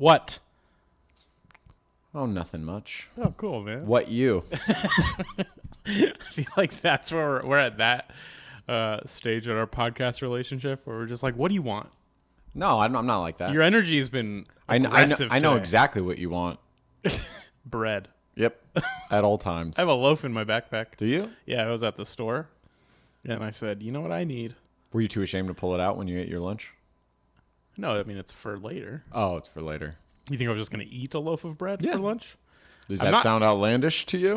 What? Oh, nothing much. Oh, cool, man. What you? I feel like that's where we're at that stage in our podcast relationship where we're just like, what do you want? No, I'm not like that. Your energy has been I aggressive know today. exactly what you want. Bread. Yep. At all times. I have a loaf in my backpack. Do you? Yeah, I was at the store, and I said, you know what I need? Were you too ashamed to pull it out when you ate your lunch? No, I mean, it's for later. Oh, it's for later. You think I was just going to eat a loaf of bread for lunch? Does that sound outlandish to you?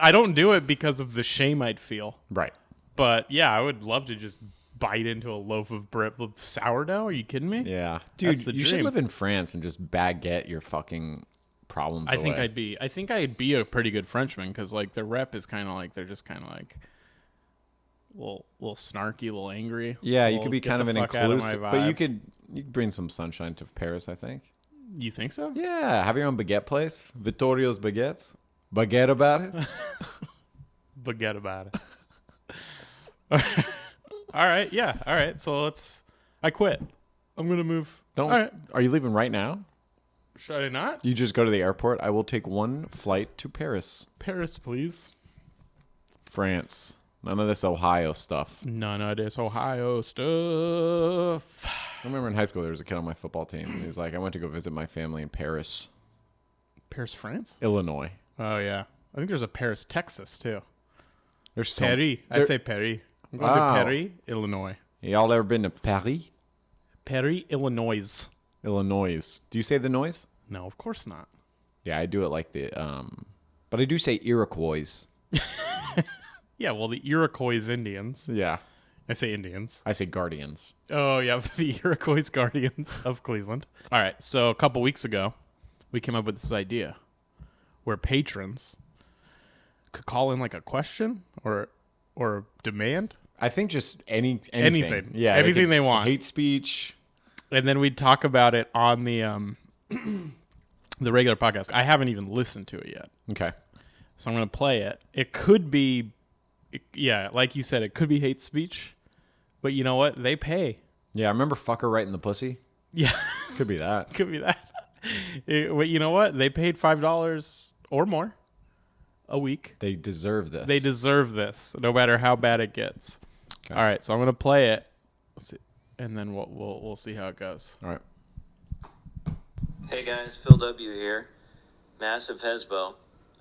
I don't do it because of the shame I'd feel. Right. But yeah, I would love to just bite into a loaf of bread with sourdough. Are you kidding me? Yeah. Dude, you should dream. live in France and just baguette your fucking problems I think away. I think I'd be a pretty good Frenchman because like their rep is kind of like they're just kind of like little snarky, little angry. Yeah, you could be kind of an inclusive, but you vibe. could bring some sunshine to Paris, I think. You think so? Yeah, have your own baguette place. Vittorio's Baguettes. Baguette about it. Forget about it. All right, yeah, all right. So I quit. I'm gonna move. Don't. All right. Are you leaving right now? Should I not? You just go to the airport. I will take one flight to Paris, Paris, please. France. None of this Ohio stuff. None of this Ohio stuff. I remember in high school there was a kid on my football team. He was like, I went to go visit my family in Paris, Paris, France? Illinois. Oh, yeah. I think there's a Paris, Texas, too. There's Paris. I'd say Paris. I'm going to Paris, Illinois. Y'all ever been to Paris? Paris, Illinois. Illinois. Do you say the noise? No, of course not. Yeah, I do it like the, but I do say Iroquois. Yeah, well, the Iroquois Indians. Yeah. I say Indians. I say Guardians. Oh, yeah, the Iroquois Guardians of Cleveland. All right, so a couple weeks ago, we came up with this idea where patrons could call in like a question or demand. I think just anything. Yeah, anything they want. Hate speech. And then we'd talk about it on the the regular podcast. I haven't even listened to it yet. Okay. So I'm going to play it. It could be, like you said, it could be hate speech. But you know what? They pay. Yeah, I remember fucker right in the pussy. Yeah. Could be that. Could be that. But you know what? They paid $5 or more a week. They deserve this. They deserve this, no matter how bad it gets. Okay. All right, so I'm going to play it. Let's see, and then we'll see how it goes. All right. Hey guys, Phil W. here. Massive Hesbo.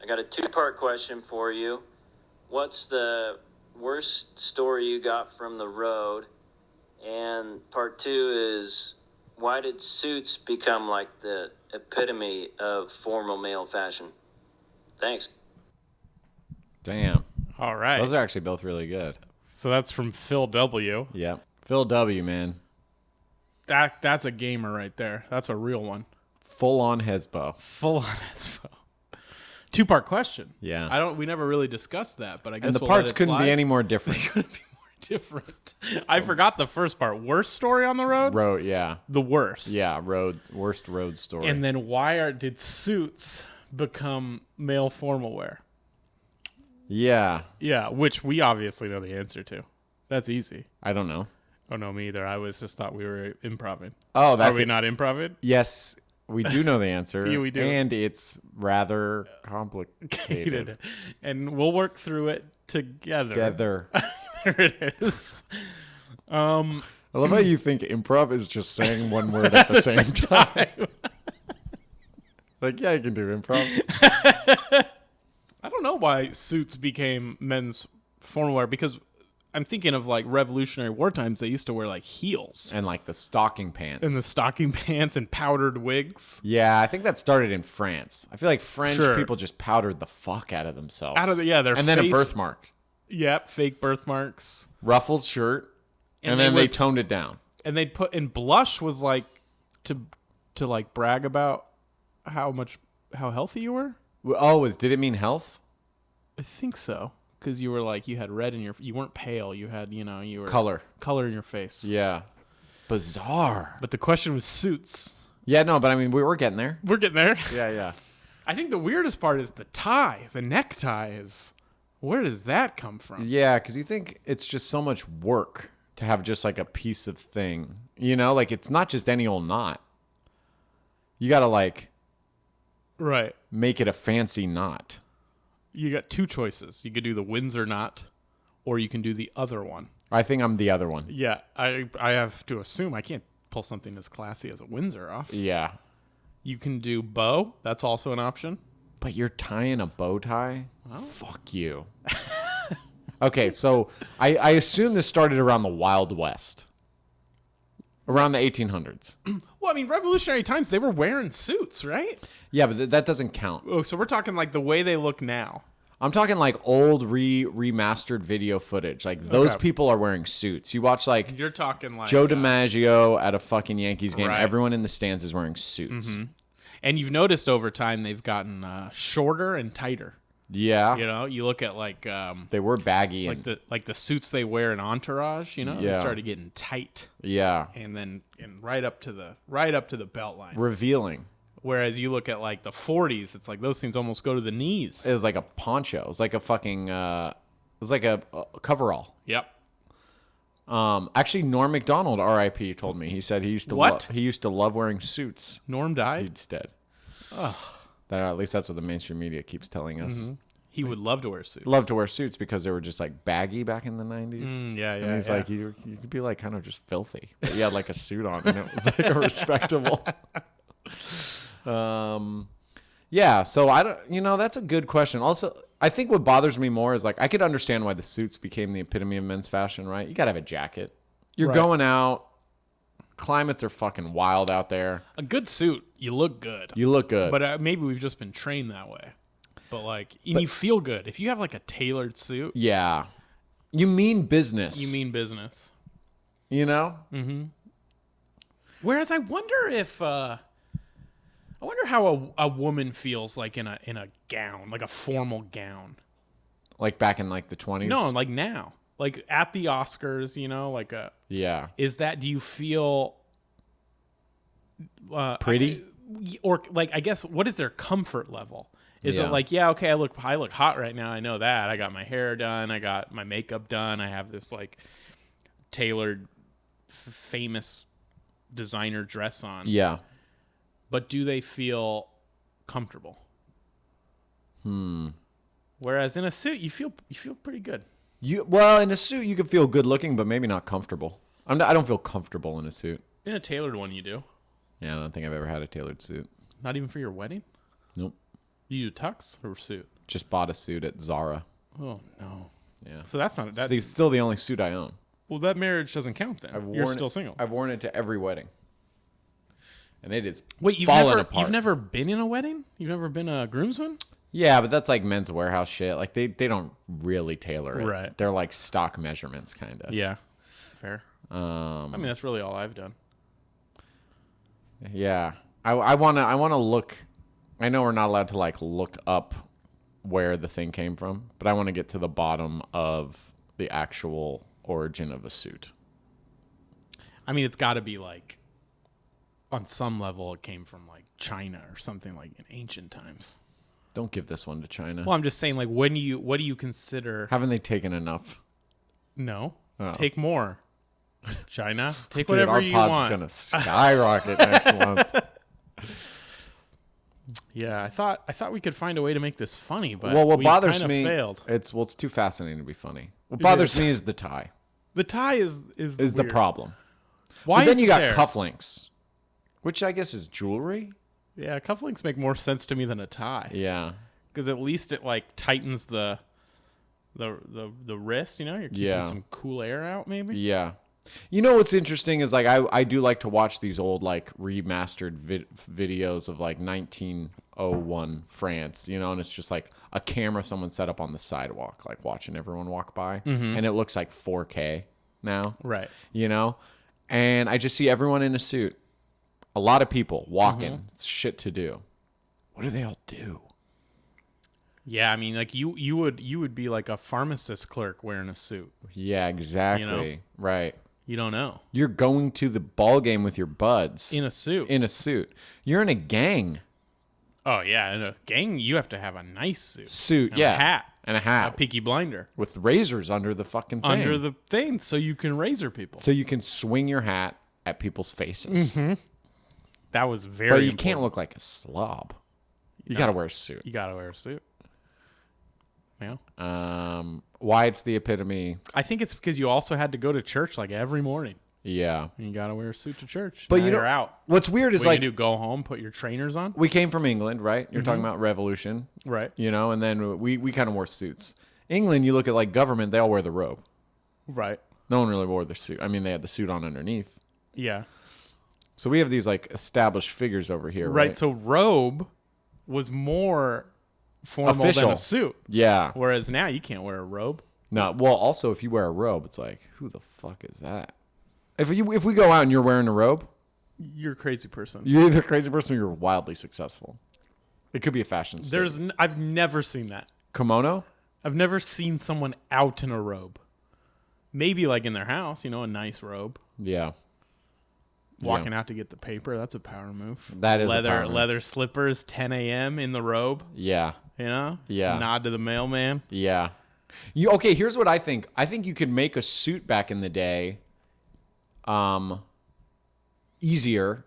I got a two-part question for you. What's the worst story you got from the road? And part two is, why did suits become like the epitome of formal male fashion? Thanks. Damn. All right. Those are actually both really good. So that's from Phil W. Yeah. Phil W, man. That's a gamer right there. That's a real one. Full on Hesbo. Full on Hesbo. Two-part question. Yeah. We never really discussed that, but I guess And the we'll parts let it couldn't slide. be any more different. Couldn't be more different. I forgot the first part. Worst story on the road? Road, yeah. The worst. Yeah, worst road story. And then did suits become male formal wear? Yeah. Yeah, which we obviously know the answer to. That's easy. I don't know. Oh, no, me either. I was just thought we were improving. Oh, that's Are we not improving? Yes, we do know the answer. Yeah, we do. And it's rather complicated. And we'll work through it together. There it is. I love how you think improv is just saying one word at the same time. Like, yeah, you can do improv. I don't know why suits became men's formal wear, because I'm thinking of like Revolutionary War times. They used to wear like heels And like the stocking pants. and the stocking pants and powdered wigs. Yeah, I think that started in France. I feel like French Sure. people just powdered the fuck out of themselves. Their and then a face- birthmark. Yep, fake birthmarks. Ruffled shirt. And, And then they they would- toned it down. And they'd put in blush was like to like brag about how healthy you were. Oh, did it mean health? I think so, because you were like you had red in you weren't pale. You had you were Color in your face. Yeah. Bizarre. But the question was suits. Yeah, no, but I mean, we were getting there. We're getting there. Yeah. I think the weirdest part is the tie. The necktie is. Where does that come from? Yeah, because you think it's just so much work to have just like a piece of thing. You know, like it's not just any old knot. You got to like Right. make it a fancy knot. You got two choices. You could do the Windsor knot, or you can do the other one. I think I'm the other one. Yeah, I have to assume I can't pull something as classy as a Windsor off. Yeah. You can do bow. That's also an option. But you're tying a bow tie? Well. Fuck you. Okay, so I assume this started around the Wild West. Around the 1800s. Well, I mean, revolutionary times, they were wearing suits, right? Yeah, but that doesn't count. Oh, so we're talking like the way they look now. I'm talking like old remastered video footage. Like those people are wearing suits. You watch like You're talking like Joe DiMaggio at a fucking Yankees game. Right. Everyone in the stands is wearing suits. Mm-hmm. And you've noticed over time they've gotten shorter and tighter. Yeah. You know, you look at like They were baggy. like the suits they wear in Entourage. You know, they started getting tight. Yeah. And then right up to the belt line. Revealing. Whereas you look at like the 40s, it's like those things almost go to the knees. It was like a poncho. It was like a fucking. It was like a coverall. Yep. Actually, Norm Macdonald, R.I.P., told me. He said he used to he used to love wearing suits. Norm died. Instead. At least that's what the mainstream media keeps telling us. Mm-hmm. He would love to wear suits. Love to wear suits because they were just like baggy back in the 90s. Yeah. And he's like, you could be like kind of just filthy. But he had like a suit on and it was like a respectable. Yeah, so I don't, that's a good question. Also, I think what bothers me more is like, I could understand why the suits became the epitome of men's fashion, right? You got to have a jacket. You're going out. Climates are fucking wild out there. A good suit, you look good. You look good. But maybe we've just been trained that way. But like, you feel good. If you have like a tailored suit. Yeah. You mean business. You mean business. You know? Mm-hmm. Whereas I wonder if, I wonder how a woman feels like in a gown, like a formal gown. Like back in like the 20s? No, like now. Like at the Oscars, like a... Yeah. Do you feel... pretty? Or like, I guess, what is their comfort level? Is Yeah. it like, yeah, okay, I look hot right now. I know that. I got my hair done. I got my makeup done. I have this like tailored, famous designer dress on. Yeah. But do they feel comfortable? Whereas in a suit, you feel pretty good. Well, in a suit, you can feel good looking, but maybe not comfortable. I don't feel comfortable in a suit. In a tailored one, you do. Yeah, I don't think I've ever had a tailored suit. Not even for your wedding? Nope. You do tux or suit? Just bought a suit at Zara. Oh, no. Yeah. So that's not... It's still the only suit I own. Well, that marriage doesn't count then. You're still single. I've worn it to every wedding. And it is Wait, you've never been in a wedding? You've never been a groomsman? Yeah, but that's like Men's Warehouse shit. Like they don't really tailor it. Right. They're like stock measurements kind of. Yeah. Fair. I mean, that's really all I've done. Yeah. I wanna look. I know we're not allowed to like look up where the thing came from, but I want to get to the bottom of the actual origin of a suit. I mean, it's got to be like, on some level, it came from like China or something like in ancient times. Don't give this one to China. Well, I'm just saying, like, what do you consider? Haven't they taken enough? No, Oh. take more. China, take Dude, whatever our you pod's want. gonna skyrocket next month. Yeah, I thought we could find a way to make this funny, but Well, what we bothers kinda me failed. it's too fascinating to be funny. What bothers is. me is the tie. The tie is The weird. problem. Why? But then is you it got there? cufflinks, which I guess is jewelry. Yeah, cufflinks make more sense to me than a tie. Yeah. Because at least it like tightens the wrist. You're keeping Yeah. some cool air out, maybe. Yeah. You know what's interesting is like I do like to watch these old like remastered videos of like 1901 France, and it's just like a camera someone set up on the sidewalk, like watching everyone walk by, and it looks like 4K now, Right. And I just see everyone in a suit, a lot of people walking, shit to do. What do they all do? Yeah, I mean, like you would be like a pharmacist clerk wearing a suit. Yeah, exactly. Right. You don't know. You're going to the ball game with your buds In a suit. in a suit. You're in a gang Oh yeah, in a gang you have to have a nice suit. And yeah, a hat. and a A hat Peaky Blinder. with razors under the fucking thing. Under the thing so you can razor people. so you can swing your hat at people's faces. That was very But you important. can't look like a slob. You got to wear a suit. You got to wear a suit. Yeah. Why it's the epitome. I think it's because you also had to go to church like every morning. Yeah. And you got to wear a suit to church. But Now you know, you're out. what's weird is What like, you do, go home, put your trainers on? we came from England, right? You're talking about revolution. Right. You know, and then we kind of wore suits. England, you look at like government, they all wear the robe. Right. No one really wore the suit. I mean, they had the suit on underneath. Yeah. So we have these like established figures over here, Right. right? So robe was more formal Official. than a suit. Yeah. Whereas now you can't wear a robe. No. Well, also if you wear a robe, it's like, who the fuck is that? If we go out and you're wearing a robe, You're a crazy person. you're either a crazy person or you're wildly successful. It could be a fashion statement. I've never seen that. Kimono? I've never seen someone out in a robe. Maybe like in their house, a nice robe. Yeah. Walking out to get the paper, that's a power move. That is a power move. leather slippers, 10 a.m. in the robe, Yeah. Yeah. Nod to the mailman. Yeah. Okay, here's what I think. I think you could make a suit back in the day easier.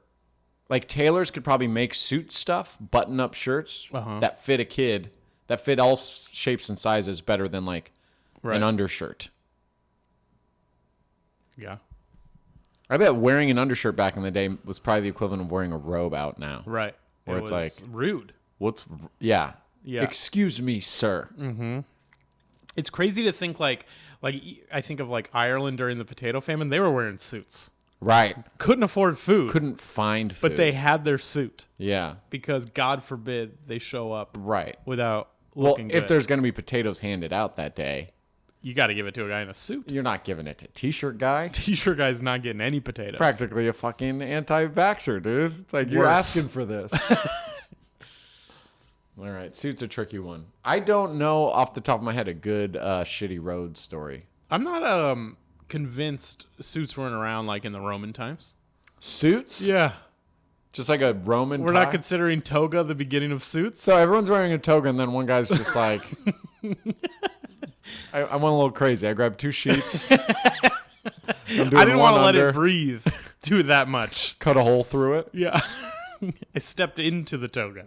Like tailors could probably make suit stuff, button-up shirts that fit a kid, that fit all shapes and sizes better than like an undershirt. Yeah. I bet wearing an undershirt back in the day was probably the equivalent of wearing a robe out now. Right. Or It it's was like- rude. Yeah. Yeah. Excuse me, sir. It's crazy to think like I think of like Ireland during the potato famine. They were wearing suits. Right. Couldn't afford food. Couldn't find food. But they had their suit Yeah. because God forbid they show up Right. without Well, looking if good. there's going to be potatoes handed out that day, You got to give it to a guy in a suit. you're not giving it to t-shirt guy. T-shirt guy's not getting any potatoes. Practically a fucking anti-vaxxer, dude. It's like, you're Worse. asking for this. All right. Suit's a tricky one. I don't know off the top of my head a good shitty road story. I'm not convinced suits weren't around like in the Roman times. Suits? Yeah. Just like a Roman We're tie? not considering toga the beginning of suits. So everyone's wearing a toga, and then one guy's just like, I went a little crazy. I grabbed 2 sheets. I didn't want to let it breathe. Do it that much. Cut a hole through it. Yeah. I stepped into the toga.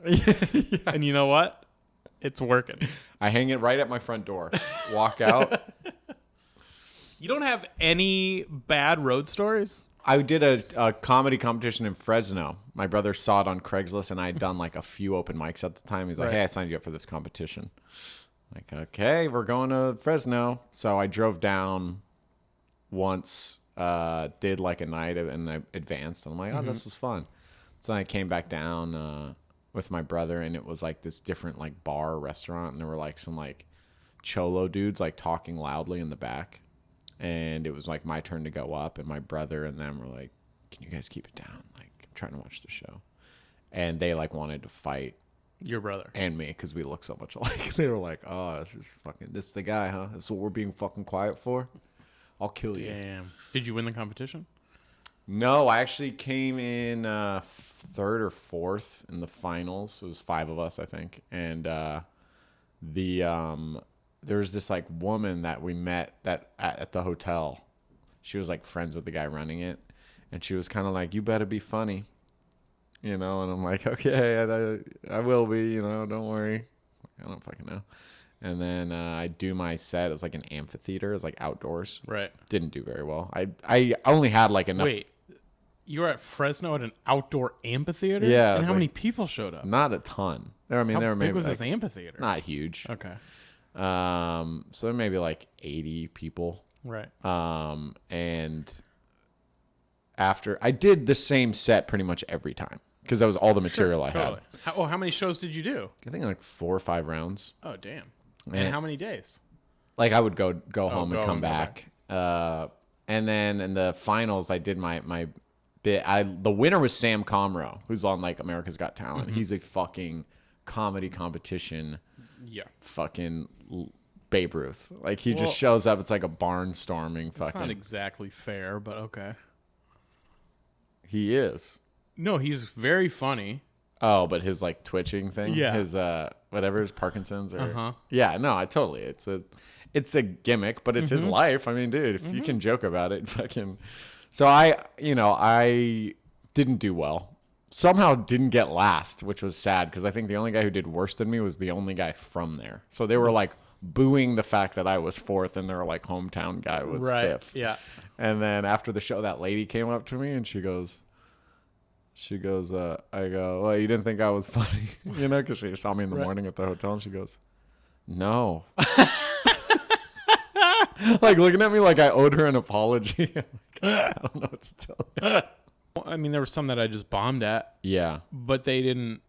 And you know what? It's working. I hang it right at my front door. Walk out. You don't have any bad road stories? I did a comedy competition in Fresno. My brother saw it on Craigslist, and I had done like a few open mics at the time. He's like, Right. hey, I signed you up for this competition. Like, okay, we're going to Fresno. So I drove down once, did like a night, and I advanced. And I'm like, oh, this was fun. So I came back down with my brother, and it was like this different like bar restaurant, and there were like some like cholo dudes like talking loudly in the back. And it was like my turn to go up, and my brother and them were like, can you guys keep it down? Like, I'm trying to watch the show. And they like wanted to fight Your brother. and me because we look so much alike. They were like, oh, this is the guy, huh? This is what we're being fucking quiet for? I'll kill you. Damn. Did you win the competition? No, I actually came in 3rd or 4th in the finals. It was 5 of us, I think. And there was this like woman that we met at the hotel. She was like friends with the guy running it, and she was kind of like, you better be funny, and I'm like, okay, I will be, don't worry. I don't fucking know. And then I do my set. It was like an amphitheater. It was like outdoors. Right. Didn't do very well. I only had like enough. Wait. You were at Fresno at an outdoor amphitheater? Yeah, it And was how like- many people showed up? Not a ton. There How were big maybe was like, this amphitheater? not huge. Okay. So there may be like 80 people. Right. And after I did the same set pretty much every time because that was all the material I Totally. had. How many shows did you do? I think like 4 or 5 rounds. Oh, damn. Man. And how many days? Like I would go home go and home come and go back. And then in the finals, I did my bit. The winner was Sam Comroe, who's on like America's Got Talent. He's a fucking comedy competition. Yeah. Fucking Babe Ruth. Like he Well, just shows up. It's like a barnstorming It's not fucking. exactly fair, but okay. He is. No, he's very funny. Oh, but his like twitching thing. Yeah. His whatever, his Parkinson's or. Uh-huh. Yeah. No, I totally. It's a gimmick, but it's his life. I mean, dude, if you can joke about it, fucking. So I didn't do well. somehow didn't get last, which was sad because I think the only guy who did worse than me was the only guy from there. So they were like booing the fact that I was fourth and their like hometown guy was fifth. Yeah. And then after the show, that lady came up to me and she goes, I go, well, you didn't think I was funny, you know, because she saw me in the morning at the hotel, and she goes, no. Like looking at me like I owed her an apology. Like, I don't know what to tell you. I mean, there were some that I just bombed at. Yeah. But they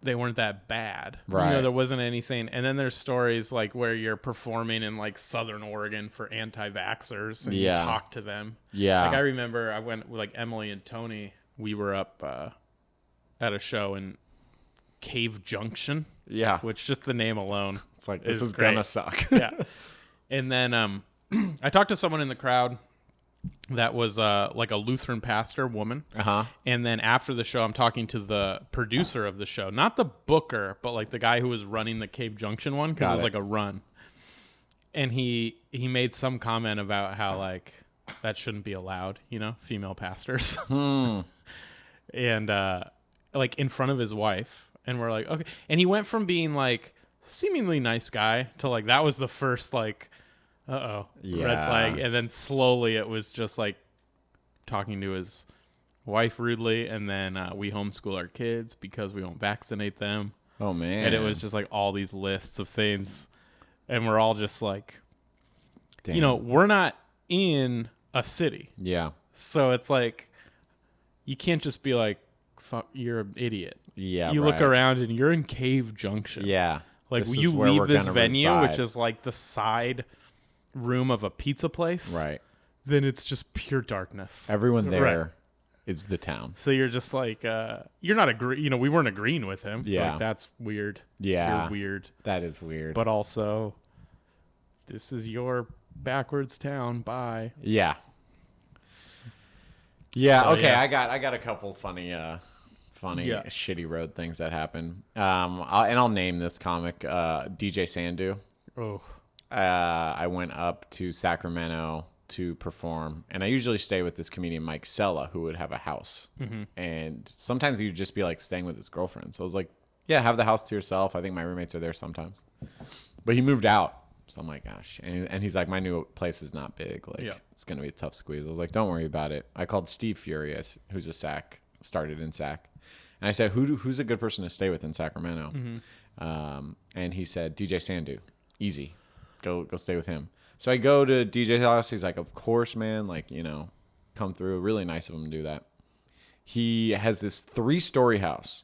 weren't that bad. Right. You know, there wasn't anything. And then there's stories like where you're performing in like Southern Oregon for anti-vaxxers and you talk to them. Yeah. Like I remember I went with like Emily and Tony. We were up at a show in Cave Junction. Yeah. Which just the name alone. It's like, this is great. gonna suck. Yeah. And then I talked to someone in the crowd that was like a Lutheran pastor woman. Uh-huh. And then after the show, I'm talking to the producer of the show, not the booker, but like the guy who was running the Cave Junction one, because it was like a run. And he made some comment about how like that shouldn't be allowed, you know, female pastors. And like in front of his wife. And we're like, okay. And he went from being like seemingly nice guy to like that was the first like red flag. And then slowly it was just like talking to his wife rudely. And then we homeschool our kids because we won't vaccinate them. Oh, man. And it was just like all these lists of things. And we're all just like, Damn. you know, we're not in a city. Yeah. So it's like, you can't just be like, fuck, you're an idiot. Yeah. You look around and you're in Cave Junction. Yeah. Like This you is where leave we're this gonna venue, reside. which is like the side room of a pizza place. Right. Then it's just pure darkness. Everyone there Right. is the town. So you're just like, you're not you know, we weren't agreeing with him. Yeah. Like, that's weird. Yeah. You're weird. That is weird. But also, this is your backwards town. Bye. Yeah. Yeah. So, Okay. yeah. I got a couple funny, shitty road things that happen. I'll name this comic, DJ Sandu. Oh. I went up to Sacramento to perform, and I usually stay with this comedian Mike Sella, who would have a house, and sometimes he'd just be like staying with his girlfriend. So I was like, yeah, have the house to yourself. I think my roommates are there sometimes, but he moved out. So I'm like, gosh. And he's like, my new place is not big. Like, it's going to be a tough squeeze. I was like, don't worry about it. I called Steve Furious, who's a SAC, started in SAC. And I said, who's a good person to stay with in Sacramento? And he said, DJ Sandu. Easy. Go stay with him. So I go to DJ's house. He's like, of course, man. Like, you know, come through. Really nice of him to do that. He has this 3-story house.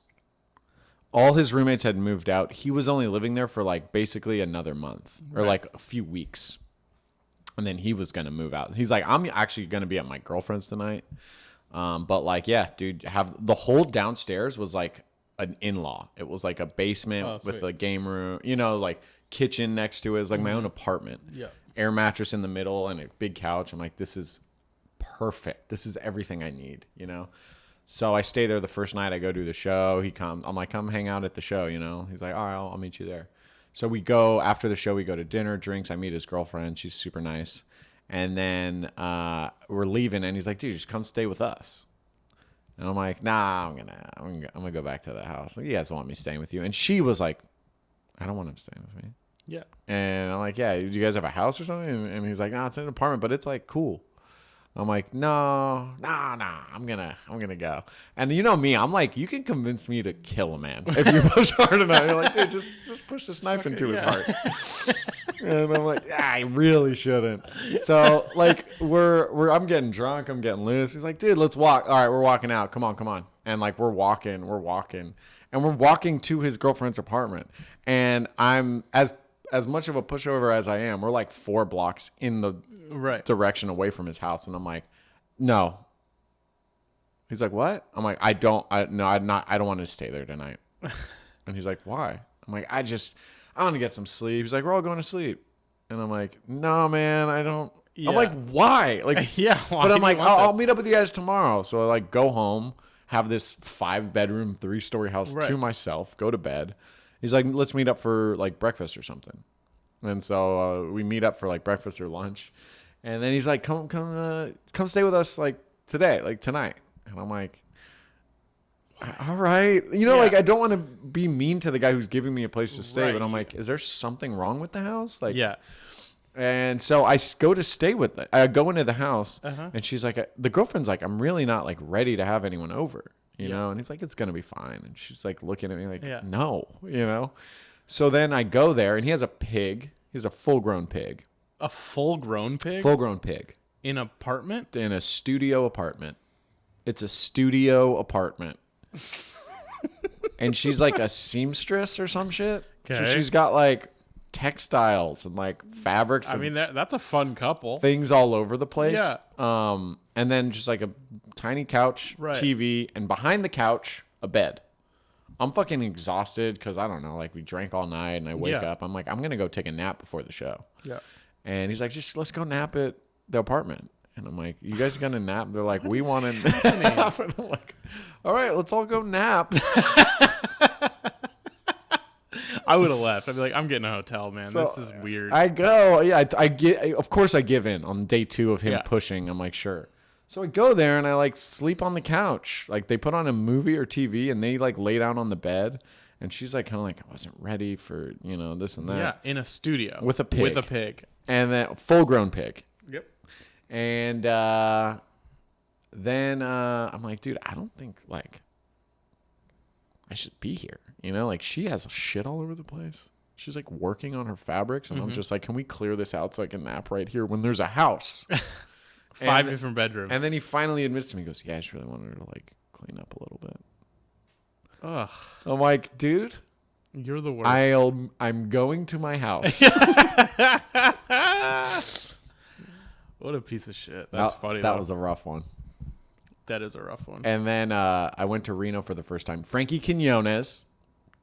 All his roommates had moved out. He was only living there for like basically another month or like a few weeks. And then he was going to move out. He's like, I'm actually going to be at my girlfriend's tonight. But like, yeah, dude, have the whole downstairs was like an in-law. It was like a basement with a game room, you know, like kitchen next to it. It was like my own apartment. Yeah. Air mattress in the middle and a big couch. I'm like, this is perfect. This is everything I need, you know? So I stay there the first night. I go do the show. He comes. I'm like, come hang out at the show, you know? He's like, all right, I'll meet you there. So we go, after the show, we go to dinner, drinks. I meet his girlfriend. She's super nice. And then we're leaving, and he's like, dude, just come stay with us. And I'm like, nah, I'm gonna go back to the house. Like, you guys want me staying with you? And she was like, I don't want him staying with me. Yeah. And I'm like, yeah, do you guys have a house or something? And he's like, nah, it's an apartment, but it's like cool. I'm like, no, I'm gonna go. And you know me, I'm like, you can convince me to kill a man if you push hard enough. You're like, dude, just push this knife into his heart. And I'm like, I really shouldn't. So like, I'm getting drunk, I'm getting loose. He's like, dude, let's walk. All right, we're walking out. Come on. And like, we're walking, and we're walking to his girlfriend's apartment. And I'm as much of a pushover as I am, we're like 4 blocks in the direction away from his house. And I'm like, no. He's like, what? I'm like, I don't want to stay there tonight. And he's like, why? I'm like, I want to get some sleep. He's like, we're all going to sleep. And I'm like, no, man, I don't. Yeah. I'm like, why? Like, yeah. But I'm like, I'll meet up with you guys tomorrow. So I like go home, have this 5-bedroom, 3-story house to myself, go to bed. He's like, let's meet up for like breakfast or something. And so we meet up for like breakfast or lunch. And then he's like, come stay with us like today, like tonight. And I'm like, all right. You know, Yeah. like I don't want to be mean to the guy who's giving me a place to stay, Right. but I'm like, is there something wrong with the house? Like, Yeah. And so I go to stay with it. I go into the house, Uh-huh. and she's like, the girlfriend's like, I'm really not like ready to have anyone over, you Yeah. know? And he's like, it's gonna be fine. And she's like looking at me like, Yeah. no, you know? So then I go there, and he has a pig. He has a full-grown pig. A full-grown pig Full-grown pig in an apartment. in a studio apartment. It's a studio apartment. And she's like a seamstress or some shit. So Okay. she's got like textiles and like fabrics I and mean, that's a fun couple. things all over the place. Yeah. And then just like a tiny couch, Right. TV, and behind the couch, a bed. I'm fucking exhausted because I don't know, like we drank all night and I wake Yeah. up. I'm like, I'm going to go take a nap before the show. Yeah. And he's like, just let's go nap at the apartment. And I'm like, you guys going to nap? They're like, we want to nap. And I'm like, all right, let's all go nap. I would have left. I'd be like, I'm getting a hotel, man. So, this is weird. I go, yeah, I get, of course I give in on day 2 of him Yeah. pushing. I'm like, sure. So I go there and I like sleep on the couch. Like they put on a movie or TV and they like lay down on the bed. And she's like, kind of like, I wasn't ready for, you know, this and that. yeah, in a studio With a pig. With a pig. And then full grown pig. Yep. And then I'm like, dude, I don't think like I should be here. You know, like she has shit all over the place. She's like working on her fabrics. And I'm just like, can we clear this out so I can nap right here when there's a house? 5 different bedrooms. And then he finally admits to me, he goes, yeah, I just really wanted her to like clean up a little bit. Ugh, I'm like, dude, you're the worst. I'm going to my house. What a piece of shit. That's funny. That though. was a rough one. That is a rough one. And then I went to Reno for the first time. Frankie Quinones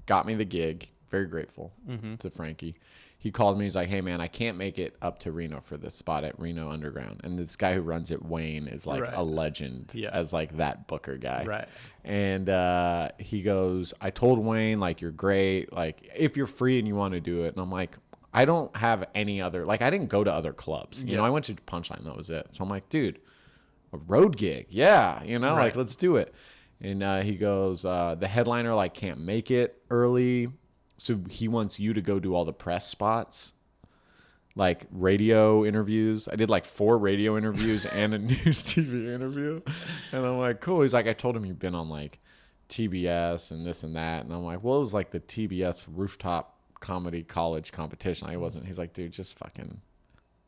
got me the gig. Very grateful to Frankie. He called me. He's like, hey, man, I can't make it up to Reno for this spot at Reno Underground. And this guy who runs it, Wayne, is like Right. a legend as like that booker guy. Right. And he goes, I told Wayne, like, you're great. Like, if you're free and you want to do it. And I'm like, I don't have any other, like, I didn't go to other clubs. You know, I went to Punchline. That was it. So I'm like, dude, a road gig. Yeah. You know, Right. like, let's do it. And he goes, the headliner, like, can't make it early. So he wants you to go do all the press spots, like radio interviews. I did like 4 radio interviews and a news TV interview. And I'm like, cool. He's like, I told him you've been on like TBS and this and that. And I'm like, well, it was like the TBS rooftop comedy college competition. I wasn't. He's like, dude, just fucking,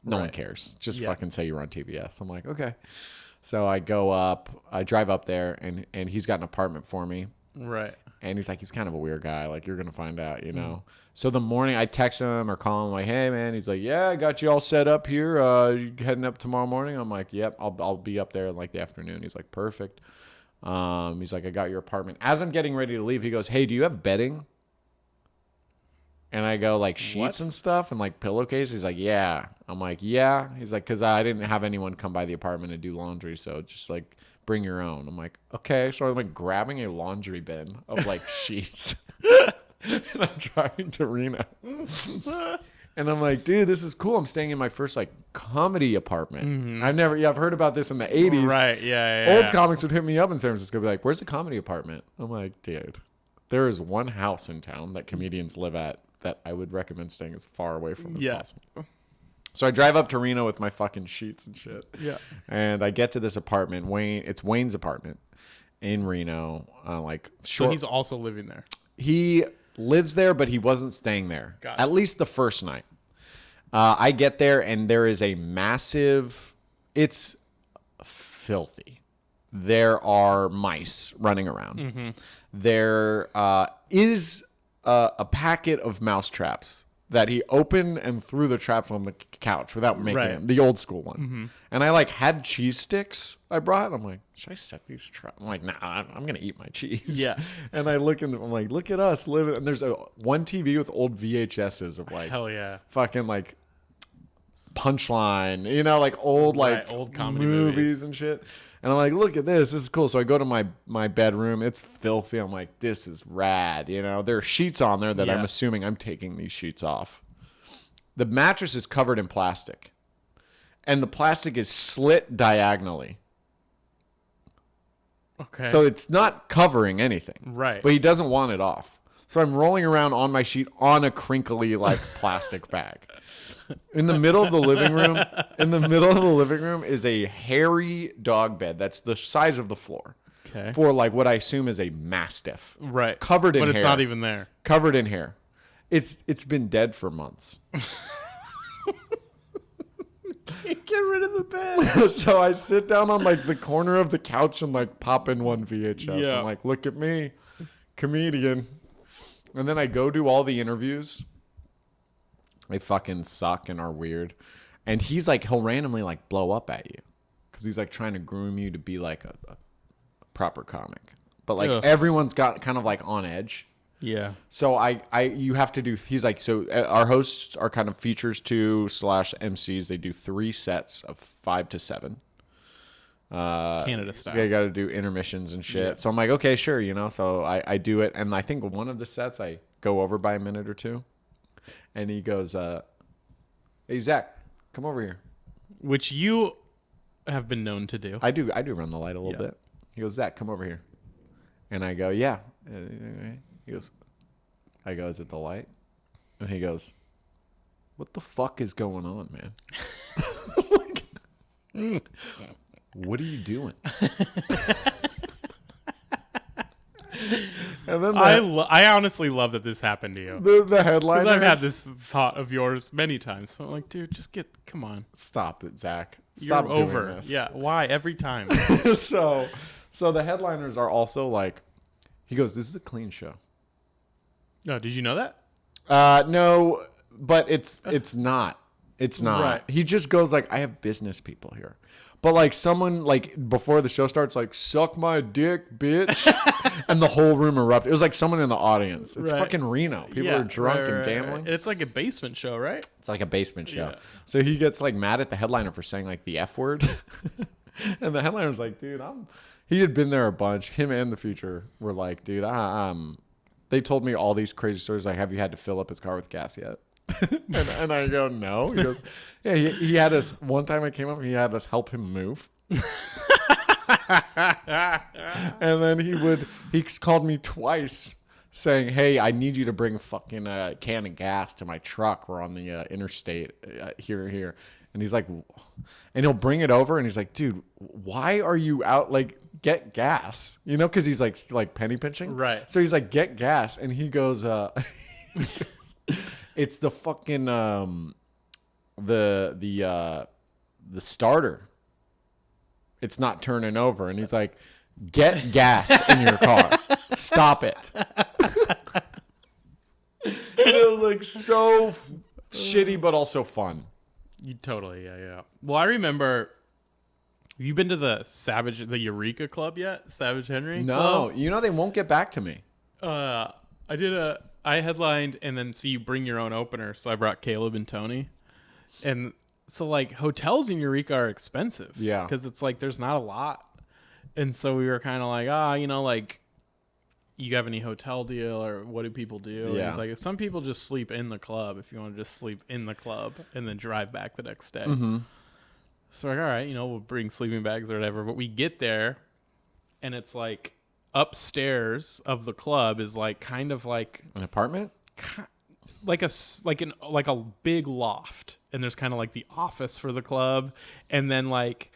no one Right. cares. Just Yeah. fucking say you're on TBS. I'm like, okay. So I go up, I drive up there and he's got an apartment for me. Right. And he's like, he's kind of a weird guy. Like, you're going to find out, you know? So the morning I text him or call him like, hey, man. He's like, yeah, I got you all set up here. You heading up tomorrow morning? I'm like, yep, I'll be up there in like the afternoon. He's like, perfect. He's like, I got your apartment. As I'm getting ready to leave, he goes, hey, do you have bedding? And I go, like, sheets What? and stuff and like pillowcases. He's like, yeah. I'm like, yeah. He's like, because I didn't have anyone come by the apartment and do laundry. So just like, bring your own. I'm like, okay. So I'm like grabbing a laundry bin of like sheets. And I'm driving to Reno. And I'm like, dude, this is cool. I'm staying in my first like comedy apartment. I've heard about this in the 80s. Right. Yeah. Old comics would hit me up in San Francisco, be like, where's the comedy apartment? I'm like, dude, there is one house in town that comedians live at that I would recommend staying as far away from as possible. So I drive up to Reno with my fucking sheets and shit. Yeah. And I get to this apartment. It's Wayne's apartment in Reno. So he's also living there. He lives there, but he wasn't staying there. Got it. At least the first night. I get there and there is a massive. It's filthy. There are mice running around. There is a packet of mouse traps that he opened and threw the traps on the couch without making Right. them. The old school one. And I like had cheese sticks I brought. I'm like, should I set these traps? I'm like, nah, I'm going to eat my cheese. Yeah. And I look and I'm like, look at us living. And there's one TV with old VHSs of like Hell yeah. fucking like Punchline, you know, like old Right, like old comedy movies movies. and shit. And I'm like, look at this. This is cool. So I go to my bedroom. It's filthy. I'm like, this is rad. You know, there are sheets on there that I'm Yeah. assuming I'm taking these sheets off. The mattress is covered in plastic. And the plastic is slit diagonally. Okay. So it's not covering anything. Right. But he doesn't want it off. So I'm rolling around on my sheet on a crinkly like plastic bag. In the middle of the living room, is a hairy dog bed that's the size of the floor. Okay. For like what I assume is a mastiff. Right. Covered in hair. But it's not even there. Covered in hair. It's been dead for months. Get rid of the bed. So I sit down on like the corner of the couch and like pop in one VHS. Yeah. I'm like, look at me, comedian. And then I go do all the interviews. They fucking suck and are weird. And he's like, he'll randomly like blow up at you because he's like trying to groom you to be like a proper comic. But like everyone's got kind of like on edge. Yeah. So you have to do, he's like, so our hosts are kind of features to / MCs. They do 3 sets of 5 to 7. Canada style. You got to do intermissions and shit. Yeah. So I'm like, okay, sure. So I do it. And I think one of the sets I go over by a minute or two. And he goes, hey, Zack, come over here. Which you have been known to do. I do run the light a little bit. He goes, Zack, come over here. And I go, yeah. He goes, I go, is it the light? And he goes, what the fuck is going on, man? Like, what are you doing? And then I honestly love that this happened to you. The headline. Because I've had this thought of yours many times. So I'm like, dude, just come on. Stop it, Zack. Stop You're doing over. this. Yeah. Why? Every time. So the headliners are also like, he goes, this is a clean show. No, did you know that? No, but it's not. It's not. Right. He just goes like, I have business people here. But like someone like before the show starts like, suck my dick, bitch. And the whole room erupted. It was like someone in the audience. It's fucking Reno. People are drunk and gambling. It's like a basement show, right? It's like a basement show. Yeah. So he gets like mad at the headliner for saying like the F word. And the headliner's like, dude, he had been there a bunch. Him and the Future were like, dude, they told me all these crazy stories. Like, have you had to fill up his car with gas yet? and I go, no. He goes, yeah, he had us, one time I came up, he had us help him move. And then he called me twice saying, hey, I need you to bring a fucking can of gas to my truck. We're on the interstate here. And he's like, and he'll bring it over and he's like, dude, why are you out? Like, get gas, because he's like penny pinching. Right. So he's like, get gas. And he goes, it's the fucking the starter. It's not turning over. And he's like, get gas in your car. Stop it. And it was like so shitty, but also fun. You totally, yeah. Well, I remember. Have you been to the Eureka Club yet? Savage Henry? No, Club? They won't get back to me. I headlined, and then so you bring your own opener. So I brought Caleb and Tony, and so like hotels in Eureka are expensive. Yeah, because it's like there's not a lot, and so we were kind of like, like, you have any hotel deal or what do people do? Yeah, and it's like some people just sleep in the club if you want to just sleep in the club and then drive back the next day. Mm-hmm. So like, all right, we'll bring sleeping bags or whatever. But we get there, and it's like upstairs of the club is like kind of like an apartment, like a big loft, and there's kind of like the office for the club, and then like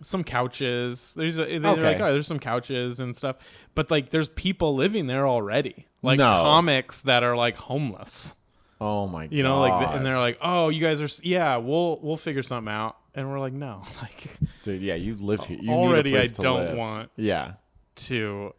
some couches. They're like, oh, there's some couches and stuff, but like there's people living there already, like comics that are like homeless. Oh my god! Like, and they're like, oh, you guys are, we'll figure something out. And we're like, no, like, dude, yeah, you live here. You already, need a place I don't live. want, to,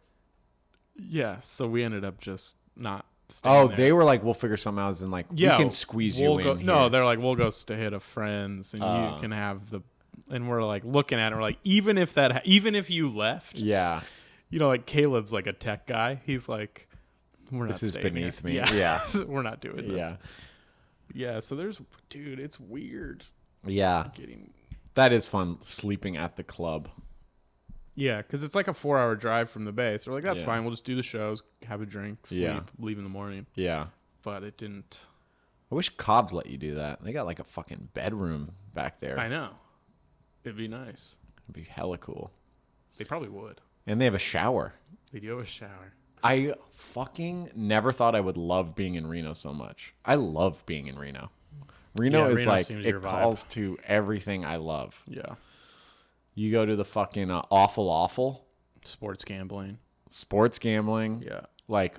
So we ended up just not staying there. They were like, we'll figure something out. And like, we can squeeze you in. Here. No, they're like, we'll go stay at a friend's, and you can have the. And we're like looking at it. We're like, even if you left, yeah, like Caleb's like a tech guy. He's like, we're not. This is beneath me. Yeah, yeah. We're not doing this. Yeah. So dude, it's weird. Yeah, that is fun, sleeping at the club. Yeah, because it's like a 4-hour drive from the bay. So we're like, that's fine. We'll just do the shows, have a drink, sleep, leave in the morning. Yeah. But it didn't. I wish Cobb's let you do that. They got like a fucking bedroom back there. I know. It'd be nice. It'd be hella cool. They probably would. And they have a shower. They do have a shower. I fucking never thought I would love being in Reno so much. I love being in Reno. Reno is Reno like, seems it your vibe. calls to everything I love. Yeah. You go to the fucking awful Sports gambling. sports gambling. Yeah. Like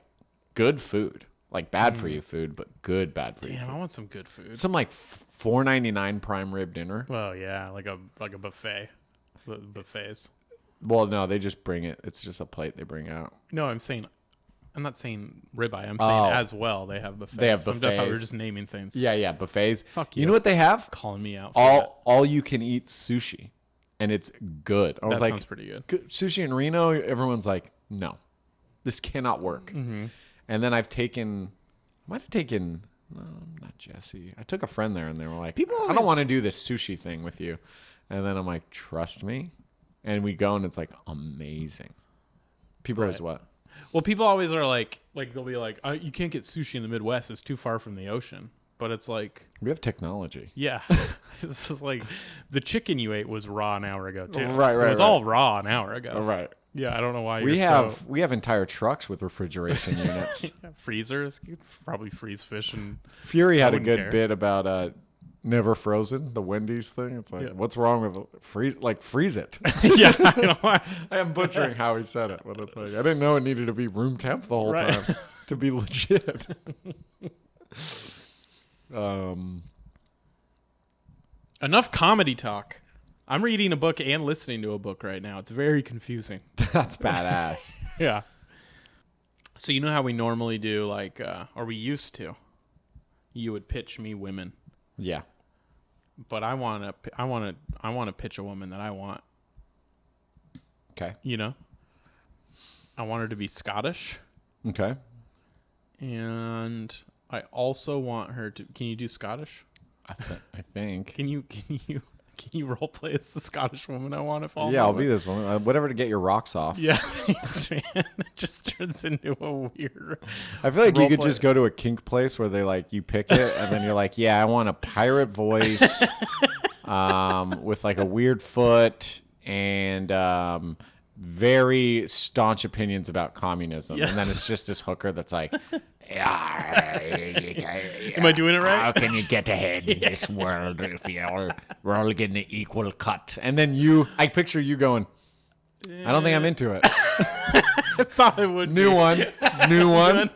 good food. Like bad for you food, but good bad for you. Damn, Food. I want some good food. Some like $4.99 prime rib dinner. Well, yeah, like a buffet. Buffets. Well, no, they just bring it. It's just a plate they bring out. No, I'm not saying ribeye. I'm saying as well they have buffets. They have I thought we were buffets. just naming things. Yeah, buffets. Fuck You you. know what they have? Calling me out. For that. All you can eat sushi, and it's good. I was That like, sounds pretty good. Sushi in Reno. Everyone's like, no, this cannot work. Mm-hmm. And then I might have taken, no, not Jesse. I took a friend there, and they were like, People I always- don't want to do this sushi thing with you. And then I'm like, trust me. And we go, and it's like amazing. People always what? Well, people always are like they'll be like, you can't get sushi in the Midwest. It's too far from the ocean. But it's like, We have technology. yeah, this is like the chicken you ate was raw an hour ago too. Right, It was right. all raw an hour ago. All right. Yeah, I don't know why We you're have entire trucks with refrigeration units. so freezers. You could probably freeze fish and Fury had a wouldn't good care. bit about never frozen, the Wendy's thing. It's like, Yeah. what's wrong with freeze it? yeah, I know why. I am butchering how he said it, but it's like I didn't know it needed to be room temp the whole Right. time to be legit. Enough comedy talk. I'm reading a book and listening to a book right now. It's very confusing. That's badass. Yeah. So you know how we normally do, like, or we used to. You would pitch me women, Yeah. but I want to pitch a woman that I want. Okay. You know, I want her to be Scottish, Okay. and I also want her to. Can you do Scottish? I think. Can you role play as the Scottish woman I want to fall? in Yeah, I'll love be with? this one. Whatever to get your rocks off. Yeah, thanks, man. It just turns into a weird. I feel like you Role could play. just go to a kink place where they like you pick it and then you're like, yeah, I want a pirate voice, with like a weird foot and very staunch opinions about communism. And then Yes. it's just this hooker that's like, Am I doing it right? how can you get ahead in this world if we're all getting an equal cut? And then I picture you going, I don't think I'm into it. I thought it would. New be. one.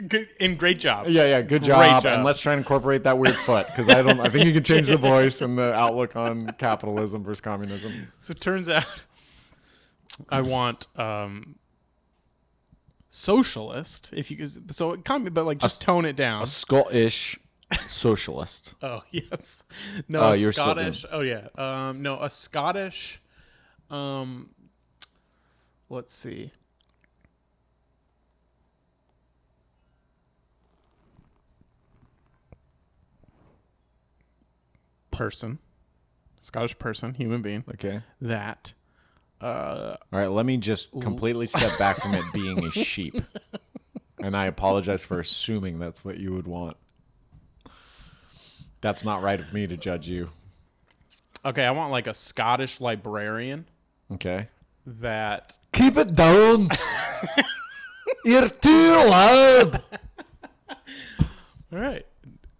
Good, and great job. Yeah, good Great job. job. And let's try and incorporate that weird foot because I think you can change the voice and the outlook on capitalism versus communism. So it turns out I want socialist. If you could, so but like just tone it down. A Scottish socialist. Oh yes, no, Oh, a you're still Scottish. Oh yeah, no, a Scottish. Let's see. Scottish person, human being. Okay. That. All right. Let me just completely step back from it being a sheep. And I apologize for assuming that's what you would want. That's not right of me to judge you. Okay, I want like a Scottish librarian Okay. that. Keep it down. You're too loud. All right,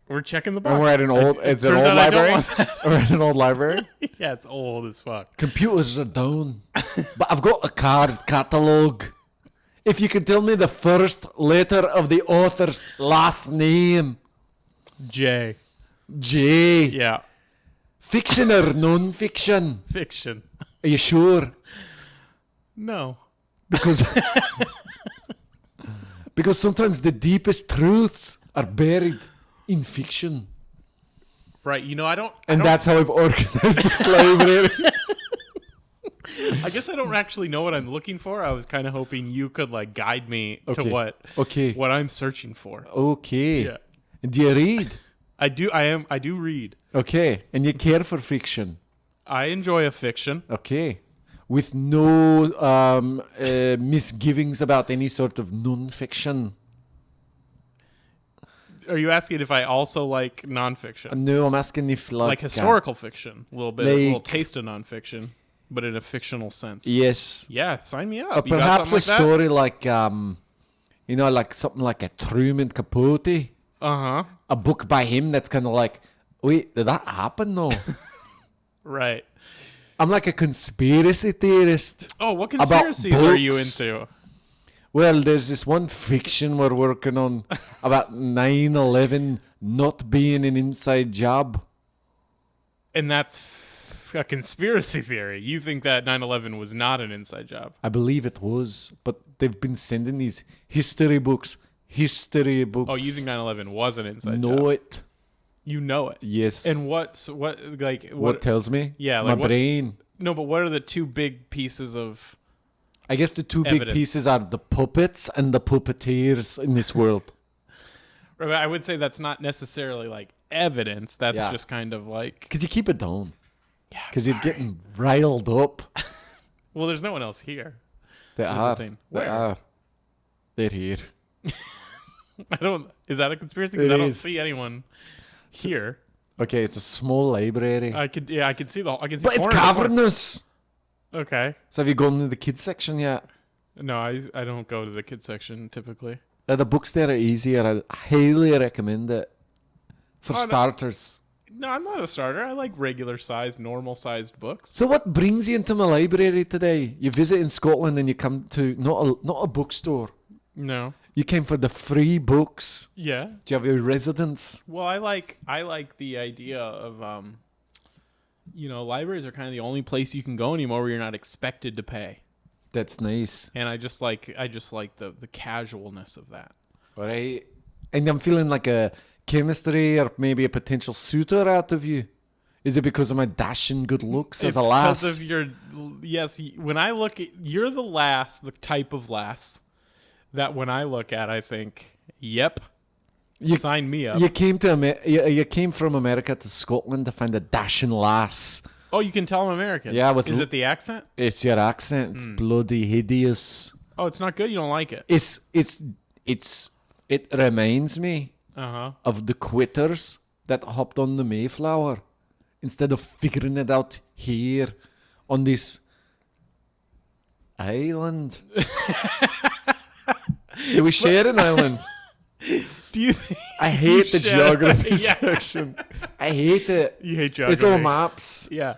we're checking the box. And we're at an old. Is it an turns old out I don't library? want that. We're at an old library. Yeah, it's old as fuck. Computers are down, but I've got a card catalogue. If you could tell me the first letter of the author's last name. J. J. Yeah, Fiction or non-fiction? fiction. Are you sure? No. Because because sometimes the deepest truths are buried in fiction. Right. You know, I don't. And that's how I've organized the slavery. I guess I don't actually know what I'm looking for. I was kind of hoping you could like guide me to Okay. what I'm searching for. Okay. Yeah. Do you read? I do read. Okay. And you care for fiction? I enjoy a fiction. Okay. With no misgivings about any sort of non-fiction. Are you asking if I also like nonfiction? No, I'm asking if Like historical fiction, a little bit, a little like- taste of nonfiction. but in a fictional sense. Yes. Yeah, sign me Or up. You got perhaps a something story like, like something like a Truman Capote. like that? Uh-huh. A book by him that's kind of like, wait, did that happen though? Right. I'm like a conspiracy theorist. Oh, what conspiracies are you books. into? Well, there's this one fiction we're working on about 9/11 not being an inside job. And that's a conspiracy theory. You think that 9/11 was not an inside job. I believe it was, but they've been sending these history books. History books. Oh, you think 9/11 was an inside job? know it? You know it. Yes. And what what tells me? Yeah, my like what- brain. No, but what are the two big pieces of I guess the two big Evidence. pieces are the puppets and the puppeteers in this world. I would say that's not necessarily like evidence. That's Yeah. just kind of like Because you keep it down. yeah. Because you're getting riled up. Well, there's no one else here. They That's the are. thing. They Where? are. They're here. I don't. Is that a conspiracy? Because It I don't is. see anyone here. Okay, it's a small library. I could. Yeah, I could see the. I can see. But it's corner to corner. cavernous. Okay. So have you gone to the kids section yet? No, I don't go to the kids section typically. The books there are easier. I highly recommend it. For Oh, no. starters. No, I'm not a starter. I like regular sized, normal sized books. So what brings you into my library today? You visit in Scotland and you come to not a bookstore. No. You came for the free books. Yeah. Do you have your residence? Well, I like the idea of libraries are kind of the only place you can go anymore where you're not expected to pay. That's nice. And I just like the casualness of that. All right. And I'm feeling like a chemistry or maybe a potential suitor out of you. Is it because of my dashing good looks as a lass? Because of your yes. When I look at you're the type of lass that when I look at, I think, yep, sign me up. You came you came from America to Scotland to find a dashing lass. Oh, you can tell I'm American. Yeah, is it the accent? It's your accent. It's bloody hideous. Oh, it's not good. You don't like it. It reminds me Uh-huh. of the quitters that hopped on the Mayflower instead of figuring it out here on this island. Do we share an island? Do you think I hate the share- geography Yeah. section. I hate it. you hate geography? It's all maps Yeah.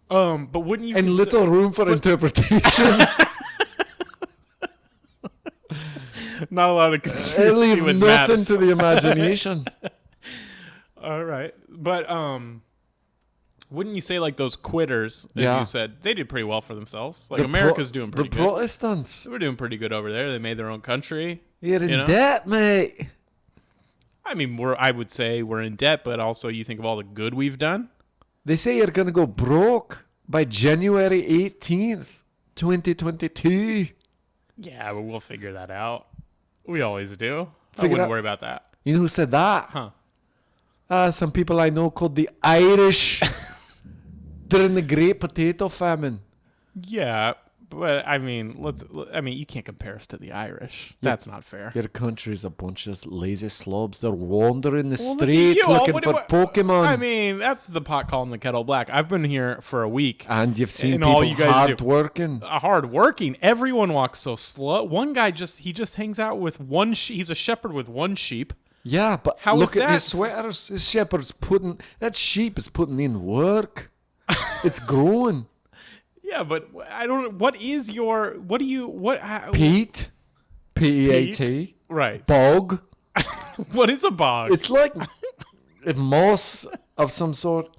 But wouldn't you and consi- little room for interpretation. not a lot of I conspiracy leave with nothing maps. to the imagination. All right. But wouldn't you say like those quitters, as Yeah. you said, they did pretty well for themselves? Like The America's doing pretty the good. Protestants. They were doing pretty good over there. They made their own country. You're in You know? debt, mate. I mean, I would say we're in debt, but also you think of all the good we've done. They say you're going to go broke by January 18th, 2022. Yeah, but we'll figure that out. We always do. I Figure wouldn't out- worry about that. You know who said that? Huh. Some people I know called the Irish during the Great Potato Famine. Yeah, but I mean, you can't compare us to the Irish. That's not fair. Your country's a bunch of lazy slobs. They're wandering the Well, look at streets you. looking What- for what- Pokemon. I mean, that's the pot calling the kettle black. I've been here for a week. and you've seen and people all you guys hard do- working. Hard working. Everyone walks so slow. One guy he just hangs out with one. He's a shepherd with one sheep. Yeah, but How look is at his that? sweaters. His shepherd's that sheep is putting in work. It's growing. Yeah, but I don't. What is your? What do you? What? Peat. P-E-A-T. Right. Bog. What is a bog? It's like a moss of some sort.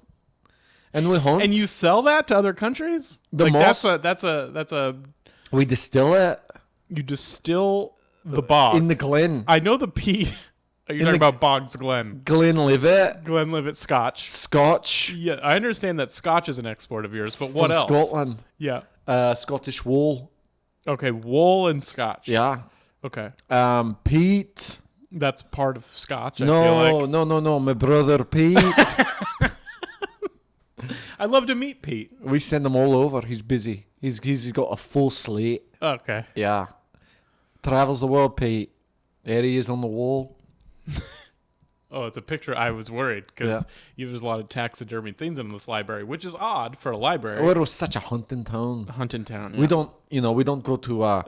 And we hunt. and you sell that to other countries? The like moss- that's a. we distill it You distill the bog. in the Glen. I know the peat. Are you In talking the- about Boggs Glen? Glenlivet. Glenlivet Scotch. Scotch. Yeah, I understand that Scotch is an export of yours, but what from else? Scotland. Yeah. Scottish wool. Okay, wool and Scotch. Yeah. Okay. Peat. That's part of Scotch, I feel like. No. My brother Pete. I'd love to meet Pete. We send him all over. He's busy. He's got a full slate. Okay. Yeah. Travels the world, Pete. There he is on the wall. Oh, it's a picture. I was worried because there's a lot of taxidermy things in this library, which is odd for a library. Oh, it was such a hunting town. Hunting town. Yeah. We don't go to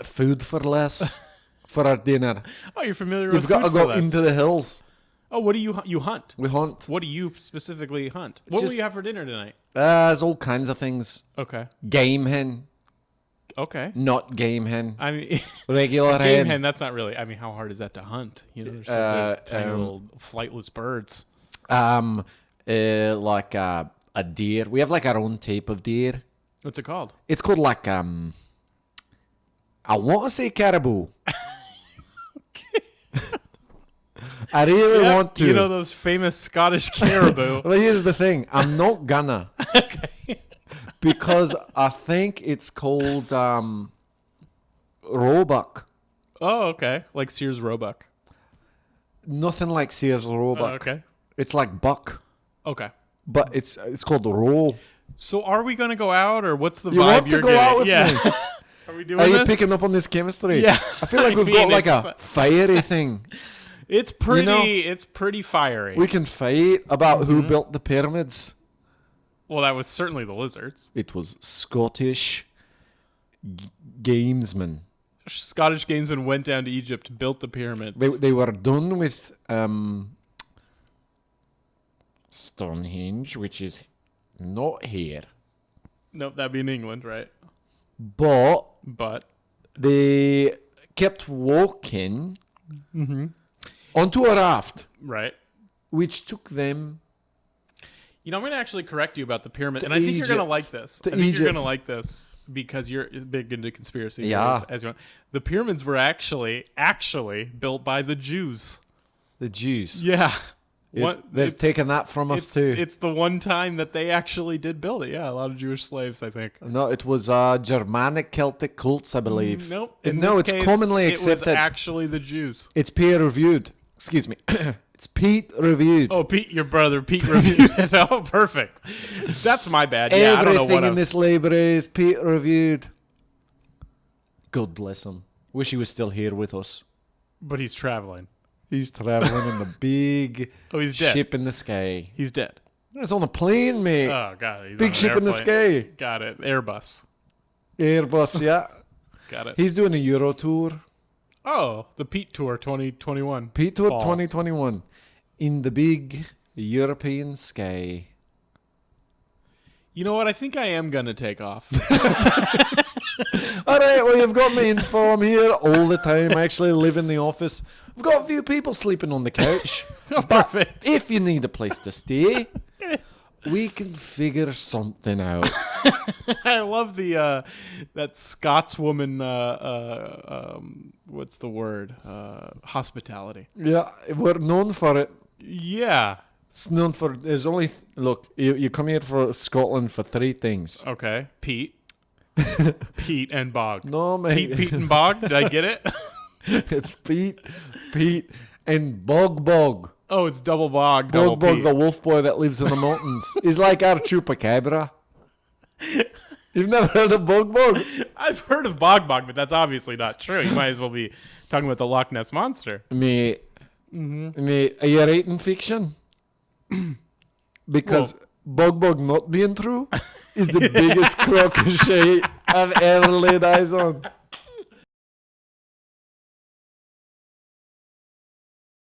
food for less for our dinner. Oh, you're familiar You've with got to food go for less. into the hills. Oh, what do you hunt? We hunt. What do you specifically hunt? What will Just- you have for dinner tonight? There's all kinds of things. Okay. Game hen, Okay. not game hen. I mean, Regular game hen. hen. That's not really. I mean, how hard is that to hunt? There's tiny little flightless birds. Like a deer. We have like our own type of deer. What's it called? It's called like I want to say caribou. I really want to. You know those famous Scottish caribou. Well, here's the thing. I'm not gonna. Okay. Because I think it's called roebuck. Oh, okay. Like Sears Roebuck. Nothing like Sears roebuck. Oh, okay. It's like buck, Okay. but it's called roe. So are we going to go out or what's the You vibe want to you're go getting? out with yeah. me? Are we doing Are you this? picking up on this chemistry? Yeah. I feel like I we've got mean, like a it's- fiery thing. It's pretty know, it's pretty fiery. We can fight about who Mm-hmm. built the pyramids. Well, that was certainly the lizards. It was Scottish gamesmen. Scottish gamesmen went down to Egypt, built the pyramids. They were done with Stonehenge, which is not here, Nope, that'd be in England, right? but But they kept walking Mm-hmm. onto a raft, right. which took them I'm going to actually correct you about the pyramid, To and I think you're going to Egypt. like this. To I think you're going to Egypt. like this because you're big into conspiracy Yeah. theories, as you want. The pyramids were actually built by the Jews. the Jews. Yeah. They've taken that from us too. It's the one time that they actually did build it. Yeah, a lot of Jewish slaves, I think. No, it was Germanic Celtic cults, I believe. Nope. No, it's commonly It was accepted. actually the Jews. It's peer reviewed. Excuse me. It's Pete reviewed. Oh, Pete, your brother, Pete reviewed it. Oh, perfect. That's my bad. Yeah, I don't know Everything what I in was... this library is Pete reviewed. God bless him. Wish he was still here with us. But he's traveling. He's traveling in the big Oh, he's dead. ship in the sky. He's dead. It's on a plane, mate. Oh, God. He's on big an ship in the airplane. sky. Got it. Airbus. Airbus, yeah. Got it. He's doing a Euro tour. Oh, the Pete Tour 2021. Pete Tour Fall. 2021. In the big European sky. You know what? I think I am going to take off. All right, well, you've got me informed here all the time. I actually live in the office. We've got a few people sleeping on the couch. Perfect. If you need a place to stay, we can figure something out. I love the that Scotswoman. What's the word? Hospitality. Yeah, we're known for it. Yeah. It's known for. There's only. Look, you come here for Scotland for three things. Okay. Pete. Pete and Bog. No, mate. Pete and Bog. Did I get it? It's Pete, and Bog. Oh, it's double Bog. Double Bog, Pete. the wolf boy that lives in the mountains. He's like our chupacabra. You've never heard of Bog? I've heard of Bog, but that's obviously not true. You might as well be talking about the Loch Ness Monster. Mate, mate, are you writing fiction? Because Bog not being true is the biggest crock of shit I've ever laid eyes on.